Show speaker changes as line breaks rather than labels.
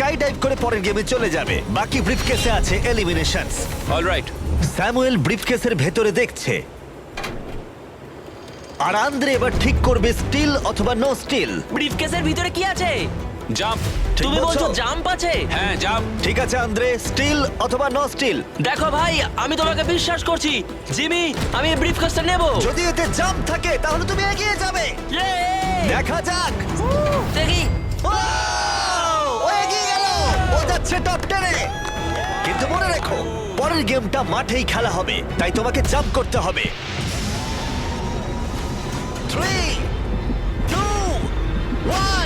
Sky dive করে পরের গেমে চলে যাবে। বাকি ব্রিফকেসে আছে এলিমিনেশনস।
অলরাইট।
স্যামুয়েল ব্রিফকেসের ভেতরে দেখছে, আর আন্দ্রে এবার ঠিক করবে স্টিল অথবা নো স্টিল।
ব্রিফকেসের ভিতরে কি আছে?
জাম্প।
ঠিক
তুমি বলছো
বলছো?
জাম্প আছে?
হ্যাঁ জাম্প।
ঠিক আছে আন্দ্রে, স্টিল অথবা নো স্টিল।
দেখো ভাই, আমি তোমাকে বিশ্বাস করছি। জিমি, আমি এই ব্রিফকেসটা নেব।
যদি এতে জাম্প থাকে তাহলে তুমি এগিয়ে যাবে। দেখা যাক।
দেখি।
ও এগিয়ে গেল, ও যাচ্ছে টপ 10 এ। কিন্তু মনে রেখো, পরের গেমটা মাঠেই খেলা হবে, তাই তোমাকে জাম্প করতে হবে। 3 2 1